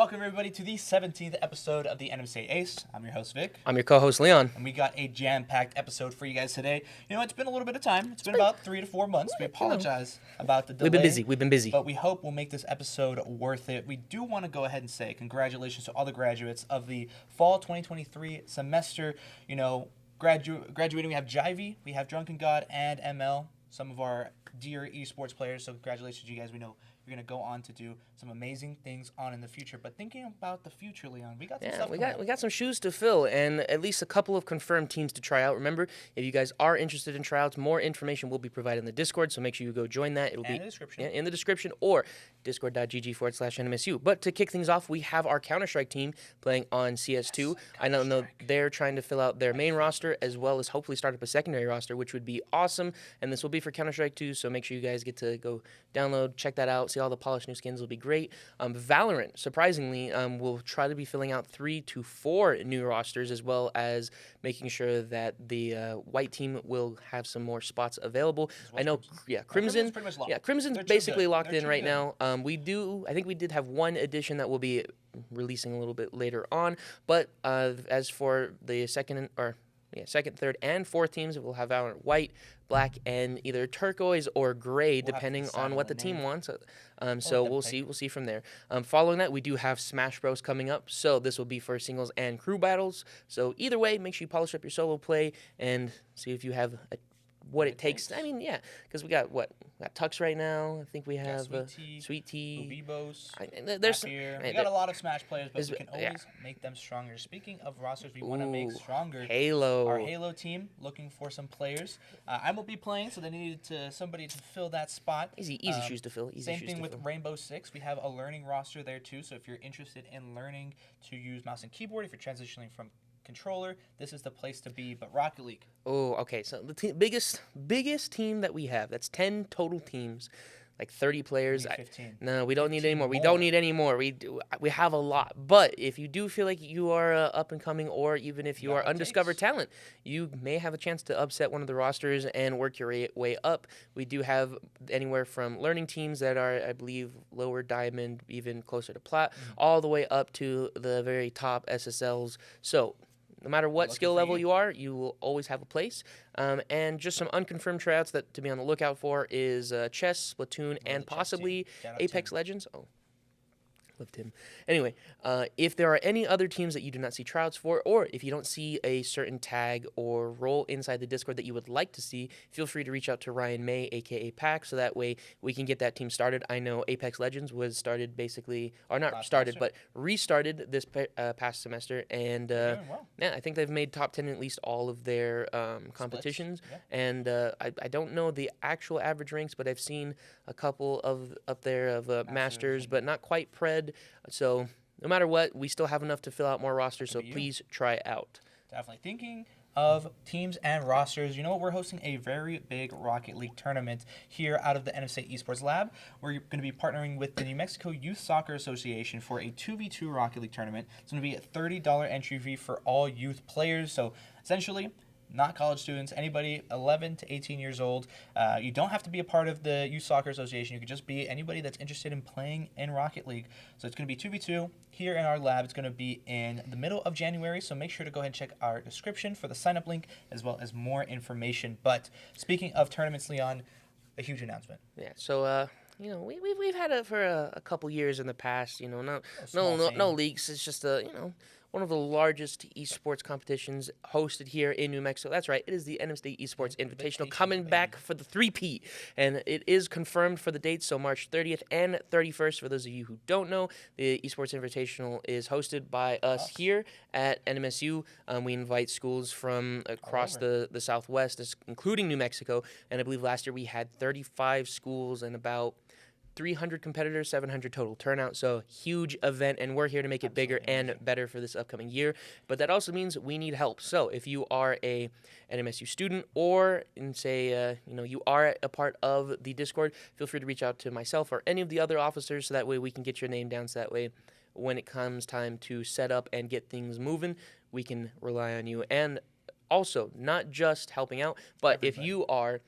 Welcome, everybody, to the 17th episode of the NMC Ace. I'm your host, Vic. I'm your co-host, Leon. And we got a jam-packed episode for you guys today. You know, it's been a little bit of time. It's been about 3 to 4 months. We apologize about the delay. We've been busy. But we hope we'll make this episode worth it. We do want to go ahead and say congratulations to all the graduates of the fall 2023 semester. You know, graduating, we have Jivey, we have Drunken God, and ML, some of our dear esports players. So congratulations to you guys. We know you're going to go on to do some amazing things on in the future. But thinking about the future, Leon, we got some stuff coming up. We got some shoes to fill and at least a couple of confirmed teams to try out. Remember, if you guys are interested in tryouts, more information will be provided in the Discord, so make sure you go join that. It'll be in the description. In the description or discord.gg/NMSU. But to kick things off, we have our Counter-Strike team playing on CS2. Yes, I know they're trying to fill out their main roster as well as hopefully start up a secondary roster, which would be awesome. And this will be for Counter-Strike 2, so make sure you guys get to go download, check that out, see all the polished new skins. Will be great. Valorant, surprisingly, will try to be filling out 3 to 4 new rosters, as well as making sure that the white team will have some more spots available. I know, Crimson. Crimson's basically locked in right now. I think we did have one addition that will be releasing a little bit later on. But as for the second, third, and fourth teams, we'll have Valorant white, black, and either turquoise or gray, depending on what the team wants. So we'll see from there. Following that, we do have Smash Bros coming up. So this will be for singles and crew battles. So either way, make sure you polish up your solo play and see if you have what it takes. I mean, because we got Tux right now. I think we have Sweet Tea, Ubibos, there's we got a lot of Smash players, but we can always make them stronger. Speaking of rosters, we want to make stronger. Our Halo team looking for some players. I will be playing, so they needed somebody to fill that spot. Easy shoes to fill. Same thing with Rainbow Six. We have a learning roster there too. So if you're interested in learning to use mouse and keyboard, if you're transitioning from controller, this is the place to be. But Rocket League. Oh, okay. So the biggest team that we have, that's 10 total teams, like 30 players. 15. No, we don't need any more. We don't need any more. We have a lot. But if you do feel like you are up and coming, or even if you are undiscovered talent, you may have a chance to upset one of the rosters and work your way up. We do have anywhere from learning teams that are, I believe, lower diamond, even closer to plat, all the way up to the very top SSLs. So no matter what skill level you are, you will always have a place. And just some unconfirmed tryouts that to be on the lookout for is Chess, Splatoon, and possibly Apex Legends. Oh, loved him. Anyway, if there are any other teams that you do not see tryouts for, or if you don't see a certain tag or role inside the Discord that you would like to see, feel free to reach out to Ryan May, aka Pack, so that way we can get that team started. I know Apex Legends was started but restarted this past semester, and I think they've made top 10 in at least all of their competitions. And I don't know the actual average ranks, but I've seen a couple of up there of Masters, but not quite Pred. So no matter what, we still have enough to fill out more rosters, so please try it out. Definitely. Thinking of teams and rosters, you know what? We're hosting a very big Rocket League tournament here out of the NSA Esports Lab. We're going to be partnering with the New Mexico Youth Soccer Association for a 2v2 Rocket League tournament. It's going to be a $30 entry fee for all youth players. So essentially, not college students, anybody 11 to 18 years old. You don't have to be a part of the Youth Soccer Association. You could just be anybody that's interested in playing in Rocket League. So it's going to be 2v2 here in our lab. It's going to be in the middle of January, so make sure to go ahead and check our description for the sign-up link as well as more information. But speaking of tournaments, Leon, a huge announcement. Yeah, so we've had it for a couple years in the past. No leaks. It's just one of the largest esports competitions hosted here in New Mexico. That's right. It is the NM State Esports Invitational coming back for the 3P. And it is confirmed for the dates, so March 30th and 31st. For those of you who don't know, the Esports Invitational is hosted by us here at NMSU. We invite schools from across the Southwest, including New Mexico. And I believe last year we had 35 schools and about 300 competitors, 700 total turnout. So huge event, and we're here to make it bigger and better for this upcoming year. But that also means we need help. So if you are an NMSU student, or you are a part of the Discord, feel free to reach out to myself or any of the other officers, so that way we can get your name down. So that way, when it comes time to set up and get things moving, we can rely on you. And also, not just helping out, but if you are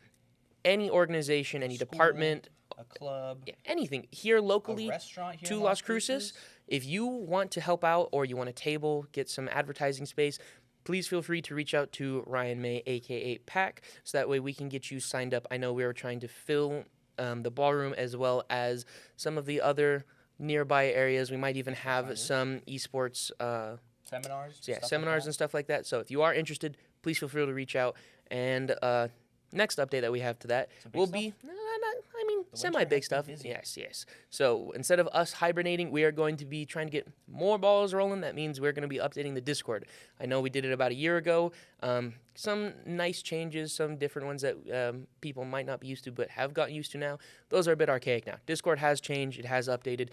any organization, any department, a club, anything here locally, a restaurant here to Las Cruces, if you want to help out or you want a table, get some advertising space, please feel free to reach out to Ryan May, aka Pack, so that way we can get you signed up. I know we are trying to fill the ballroom as well as some of the other nearby areas. We might even have some esports Seminars. seminars and stuff like that. So if you are interested, please feel free to reach out. And next update that we have to that will be, semi-big stuff. Yes. So instead of us hibernating, we are going to be trying to get more balls rolling. That means we're going to be updating the Discord. I know we did it about a year ago. Some nice changes, some different ones that people might not be used to but have gotten used to now. Those are a bit archaic now. Discord has changed. It has updated.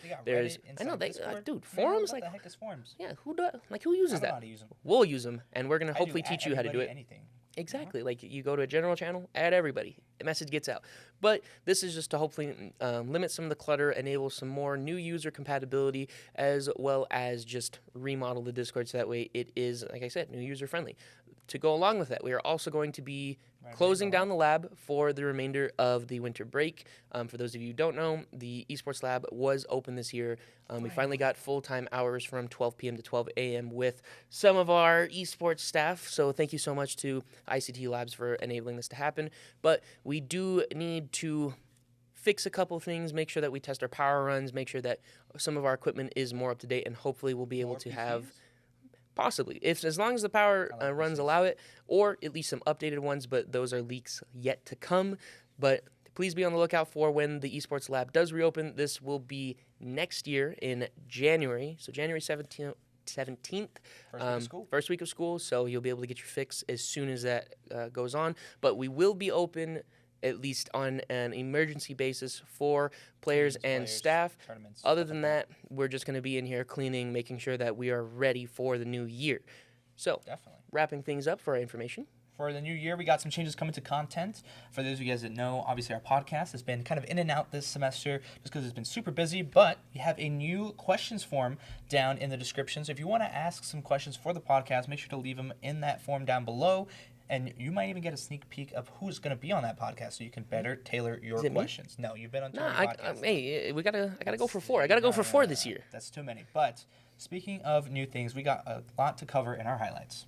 Dude, forums? What the heck is forums? Yeah, who uses that? We'll use them, and we're going to hopefully teach you how to do it. Anything. Exactly. Like you go to a general channel, add everybody. The message gets out. But this is just to hopefully limit some of the clutter, enable some more new user compatibility, as well as just remodel the Discord so that way it is, like I said, new user friendly. To go along with that, we are also going to be closing down the lab for the remainder of the winter break. For those of you who don't know, the Esports Lab was open this year. We finally got full-time hours from 12 p.m. to 12 a.m. with some of our esports staff. So thank you so much to ICT Labs for enabling this to happen. But we do need to fix a couple things, make sure that we test our power runs, make sure that some of our equipment is more up to date, and hopefully we'll be able to have... Possibly, as long as the power runs allow it, or at least some updated ones, but those are leaks yet to come. But please be on the lookout for when the Esports Lab does reopen. This will be next year in January, so January 17th. First week of school, so you'll be able to get your fix as soon as that goes on. But we will be open at least on an emergency basis for players and staff. Other than that, we're just going to be in here cleaning, making sure that we are ready for the new year. So, wrapping things up for our information. For the new year, we got some changes coming to content. For those of you guys that know, obviously our podcast has been kind of in and out this semester just because it's been super busy, but we have a new questions form down in the description. So if you want to ask some questions for the podcast, make sure to leave them in that form down below. And you might even get a sneak peek of who's going to be on that podcast, so you can better tailor your questions. No, you've been on too many podcasts. Hey, I gotta go for 4. I gotta go for 4 this year. That's too many. But speaking of new things, we got a lot to cover in our highlights.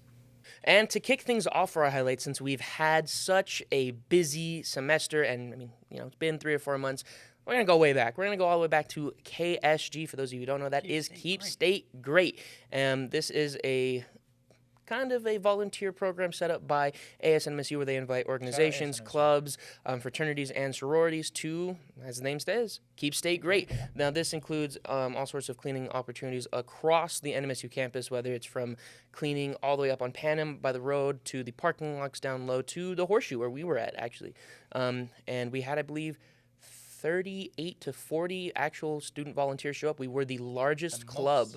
And to kick things off for our highlights, since we've had such a busy semester, and it's been 3 or 4 months, we're going to go way back. We're going to go all the way back to KSG. For those of you who don't know, that is Keep State Great. This is a kind of a volunteer program set up by ASNMSU where they invite organizations, clubs, fraternities, and sororities to, as the name says, keep state great. Now, this includes all sorts of cleaning opportunities across the NMSU campus, whether it's from cleaning all the way up on Panem by the road to the parking lots down low to the Horseshoe where we were at, actually. And we had, I believe, 38 to 40 actual student volunteers show up. We were the largest club.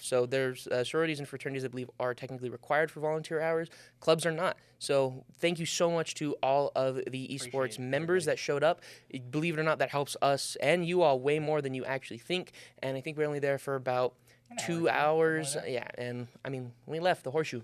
So there's sororities and fraternities, I believe, are technically required for volunteer hours. Clubs are not. So thank you so much to all of the esports members that showed up. Believe it or not, that helps us and you all way more than you actually think. And I think we're only there for about 2 hours. And when we left, the Horseshoe,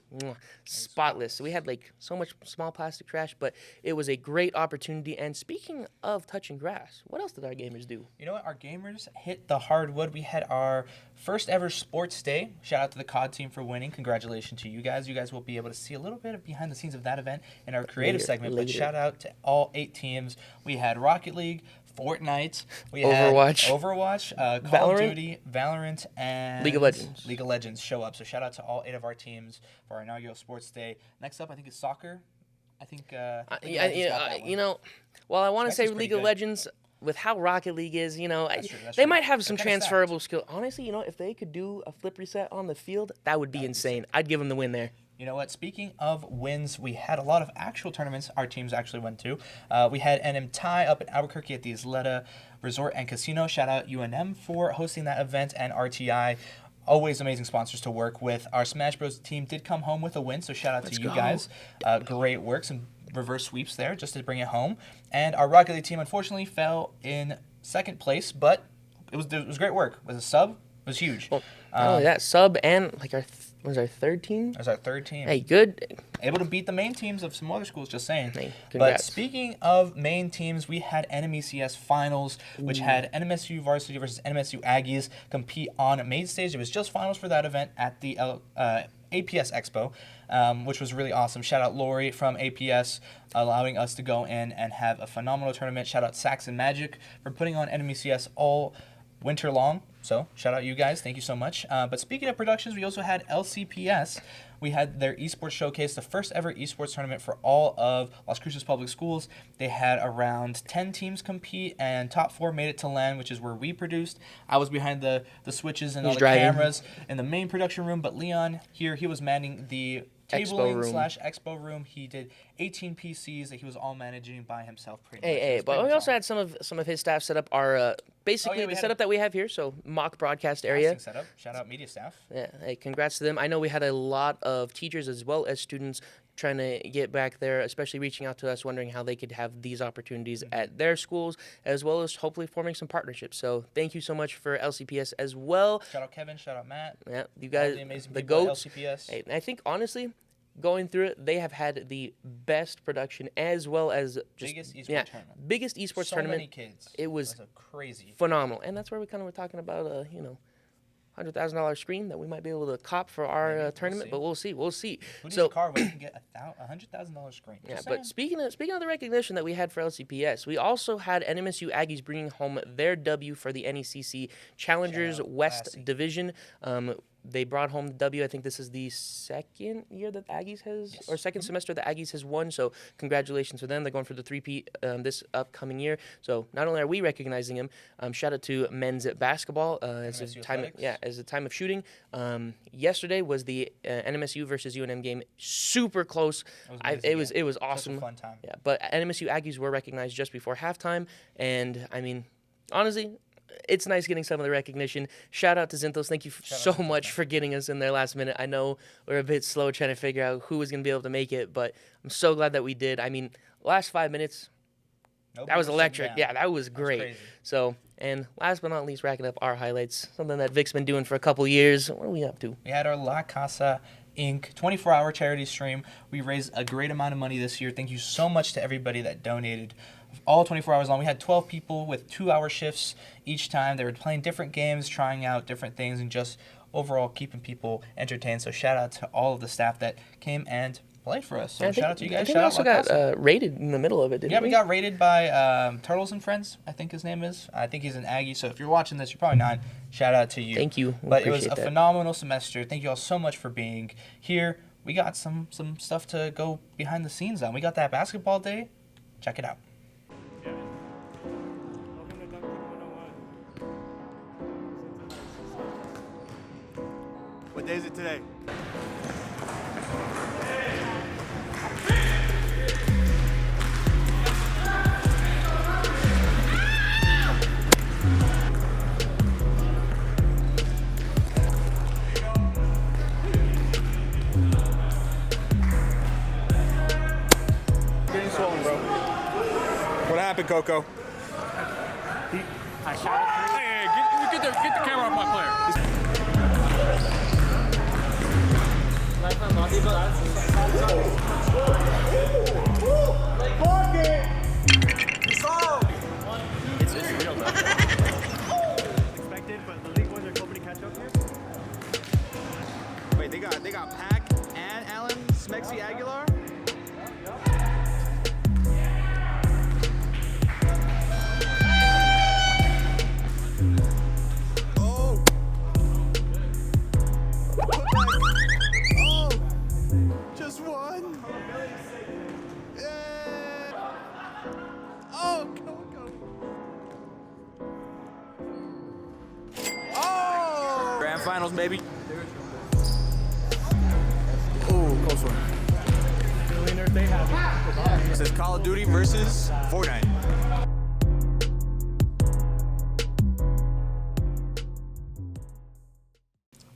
spotless. So we had so much small plastic trash, but it was a great opportunity. And speaking of touching grass, what else did our gamers do? You know what? Our gamers hit the hardwood. We had our first ever sports day. Shout out to the COD team for winning. Congratulations to you guys. You guys will be able to see a little bit of behind the scenes of that event in our creative segment. But shout out to all 8 teams. We had Rocket League, Fortnite, we Overwatch, Call of Duty, Valorant, and League of Legends. League of Legends show up. So shout out to all 8 of our teams for our inaugural sports day. Next up, I think it's soccer. While I want to say League of Legends, with how Rocket League is, that's true. Might have some transferable skill. Honestly, if they could do a flip reset on the field, that would be insane. I'd give them the win there. You know what? Speaking of wins, we had a lot of actual tournaments our teams actually went to. We had NM Thai up in Albuquerque at the Isleta Resort and Casino. Shout out UNM for hosting that event, and RTI. Always amazing sponsors to work with. Our Smash Bros. Team did come home with a win, so shout out to you guys. Great work. Some reverse sweeps there just to bring it home. And our Rocket League team, unfortunately, fell in second place, but it was great work. It was a sub. It was huge. That sub and Was our third team? That was our third team. Hey, good. Able to beat the main teams of some other schools, just saying. Hey, But congrats. speaking of main teams, we had NMECS finals, which had NMSU varsity versus NMSU Aggies compete on main stage. It was just finals for that event at the APS Expo, which was really awesome. Shout out Lori from APS allowing us to go in and have a phenomenal tournament. Shout out Saxon Magic for putting on NMECS all winter long. So shout out you guys. Thank you so much. But speaking of productions, we also had LCPS. We had their esports showcase, the first ever esports tournament for all of Las Cruces Public Schools. They had around 10 teams compete, and top 4 made it to LAN, which is where we produced. I was behind the switches and all the cameras in the main production room, but Leon here, he was manning the tabling/expo room. He did 18 PCs that he was all managing by himself. But we also had some of his staff set up our basically the setup that we have here. So mock broadcast area. Setup. Shout out media staff. Yeah, hey, congrats to them. I know we had a lot of teachers as well as students trying to get back there, especially reaching out to us, wondering how they could have these opportunities at their schools, as well as hopefully forming some partnerships. So thank you so much for LCPS as well. Shout out Kevin, shout out Matt. Yeah, you guys, the GOATs. LCPS. Hey, I think, honestly, going through it, they have had the best production as well as just biggest esports tournament. Biggest esports tournament. So many kids. It was crazy, phenomenal, and that's where we kind of were talking about, $100,000 screen that we might be able to cop for our tournament, but we'll see. Who needs a car when you can get a $100,000 screen? Yeah, but speaking of the recognition that we had for LCPS, we also had NMSU Aggies bringing home their W for the NECC Challengers West Division. They brought home the W. I think this is the second year that Aggies has, or second semester that Aggies has won. So congratulations to them. They're going for the three-peat this upcoming year. So not only are we recognizing them, shout out to men's basketball as a time of shooting. Yesterday was the NMSU versus UNM game. Super close. It was awesome. Such a fun time. Yeah, but NMSU Aggies were recognized just before halftime, and I mean, honestly, it's nice getting some of the recognition. Shout out to Zinthos. Thank you so much for getting us in there last minute. I know we're a bit slow trying to figure out who was going to be able to make it, but I'm so glad that we did. I mean, last 5 minutes, that was electric. Yeah, that was great. So, and last but not least, racking up our highlights, something that Vic's been doing for a couple years. What are we up to? We had our La Casa Inc. 24-hour charity stream. We raised a great amount of money this year. Thank you so much to everybody that donated. All 24 hours long. We had 12 people with 2-hour shifts each time. They were playing different games, trying out different things, and just overall keeping people entertained. So shout out to all of the staff that came and played for us. So shout out to you guys. I think we also got rated in the middle of it, didn't we? Yeah, we got rated by Turtles and Friends, I think his name is. I think he's an Aggie. So if you're watching this, you're probably not. Shout out to you. Thank you. But it was a phenomenal semester. Thank you all so much for being here. We got some stuff to go behind the scenes on. We got that basketball day. Check it out. What day is it today? Getting swollen, bro. What happened, Coco? I shot it. Hey, get the camera off my player. It's real though. Expected, but the league boys are hoping to catch up here. Wait, they got Pack and Allen Smexy Aguilar. Just one. Yeah. Oh, go. Oh! Grand finals, baby. Oh, close one. This is Call of Duty versus Fortnite.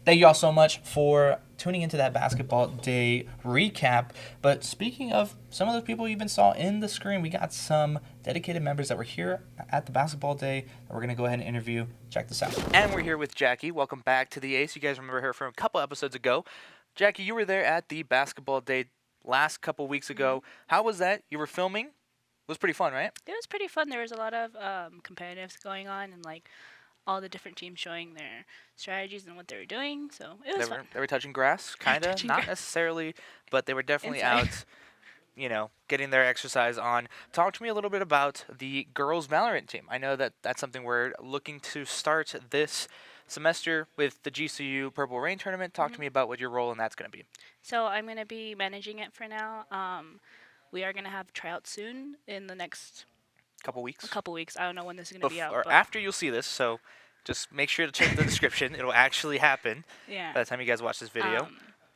Thank you all so much for tuning into that basketball day recap. But speaking of some of the people you even saw in the screen, we got some dedicated members that were here at the basketball day that we're going to go ahead and interview. Check this out. And we're here with Jackie. Welcome back to the Ace. You guys remember her from a couple episodes ago. Jackie, you were there at the basketball day last couple weeks ago. How was that? You were filming? It was pretty fun, right? It was pretty fun. There was a lot of competitives going on, and like all the different teams showing their strategies and what they were doing. So it was fun. They were touching grass, kind of, Touching not grass. necessarily, but they were definitely Inside. out, getting their exercise on. Talk to me a little bit about the girls Valorant team. I know that that's something we're looking to start this semester with the GCU Purple Rain tournament. Talk to me about what your role in that's going to be. So I'm gonna be managing it for now. We are gonna have tryouts soon in the next Couple weeks. couple weeks. I don't know when this is gonna be out. Or But after you'll see this, so just make sure to check the description. It'll actually happen yeah. by the time you guys watch this video.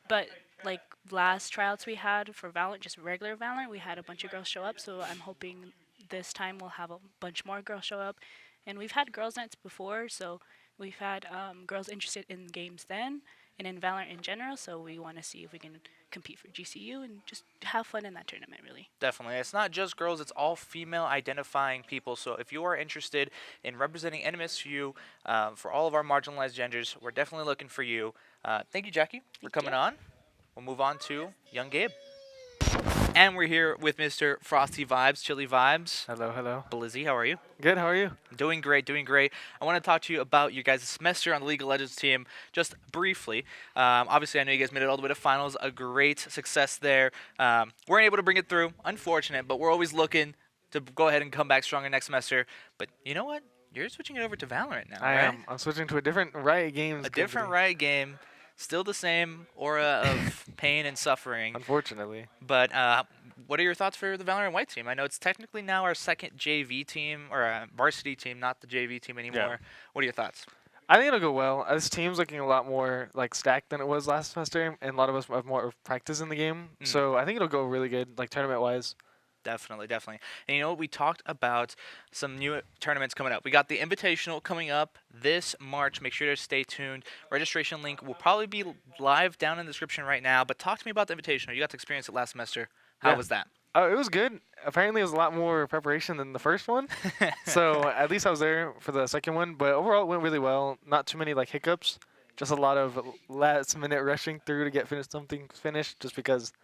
But like last tryouts we had for Valorant, just regular Valorant, we had a bunch of girls show up. So I'm hoping this time we'll have a bunch more girls show up. And we've had girls' nights before, so we've had girls interested in games then and in Valorant in general. So we want to see if we can compete for GCU and just have fun in that tournament, really. Definitely. It's not just girls, it's all female identifying people. So if you are interested in representing NMSU for all of our marginalized genders, we're definitely looking for you. Thank you, Jackie, for coming on. We'll move on to young Gabe. And we're here with Mr. Frosty Vibes, Chili Vibes. Hello, hello. Blizzy, how are you? Good, how are you? Doing great, doing great. I want to talk to you about your guys' semester on the League of Legends team, just briefly. Obviously, I know you guys made it all the way to finals, a great success there. Weren't able to bring it through, unfortunate, but we're always looking to go ahead and come back stronger next semester. But you know what? You're switching it over to Valorant now, I right? am. I'm switching to a different Riot Games. A different Riot game, still the same aura of pain and suffering. Unfortunately. But what are your thoughts for the Valorant White team? I know it's technically now our second JV team, or varsity team, not the JV team anymore. Yeah. What are your thoughts? I think it'll go well. This team's looking a lot more like stacked than it was last semester, and a lot of us have more practice in the game. So I think it'll go really good, like tournament-wise. Definitely, definitely. And you know what? We talked about some new tournaments coming up. We got the Invitational coming up this March. Make sure to stay tuned. Registration link will probably be live down in the description right now. But talk to me about the Invitational. You got to experience it last semester. How Yeah. was that? Oh, it was good. Apparently, it was a lot more preparation than the first one. So at least I was there for the second one. But overall, it went really well. Not too many like hiccups. Just a lot of last-minute rushing through to get something finished, just because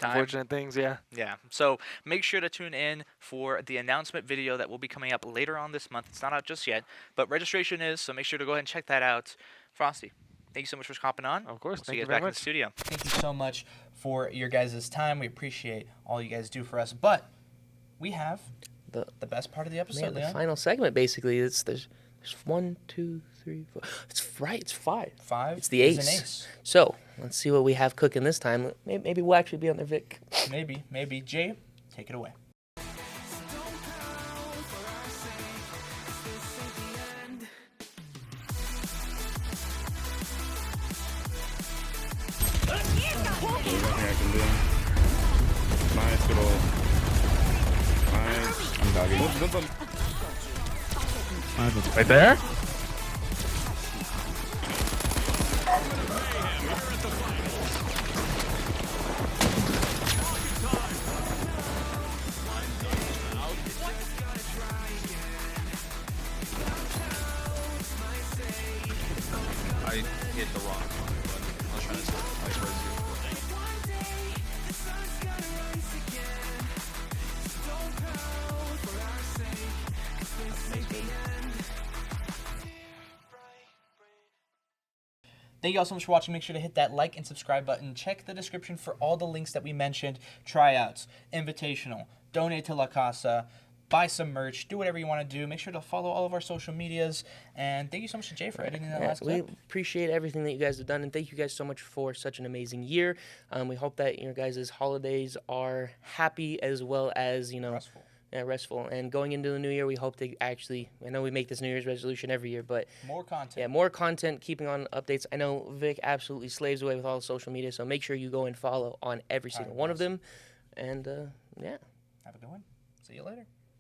unfortunate things. Yeah. Yeah. So make sure to tune in for the announcement video that will be coming up later on this month. It's not out just yet, but registration is, so make sure to go ahead and check that out. Frosty, thank you so much for hopping on. Of course. See Thank you you guys very back in much. the studio. Thank you so much for your guys' time. We appreciate all you guys do for us. But we have The- the best part of the episode, Man, the Leon. final segment basically is there's 1, 2, 3, 4. It's right. It's 5. 5 It's the is an ace. ace. So let's see what we have cooking this time. Maybe we'll actually be on there, Vic. Maybe. Jay, take it away. There's nothing I can do. Nice, good ult. Nice. I'm dodging. Nice. Right there? I hit the wrong one, but I was trying to like raise you. Thank you all so much for watching. Make sure to hit that like and subscribe button. Check the description for all the links that we mentioned. Tryouts, invitational, donate to La Casa, buy some merch, do whatever you want to do. Make sure to follow all of our social medias. And thank you so much to Jay for editing that last We clip. appreciate everything that you guys have done, and thank you guys so much for such an amazing year. We hope that your guys' holidays are happy as well as, Restful. restful. And going into the new year, we hope to actually, I know we make this New Year's resolution every year, but More content. yeah, more content, keeping on updates. I know Vic absolutely slaves away with all the social media, so make sure you go and follow on every single one of them. And yeah. Have a good one. See you later.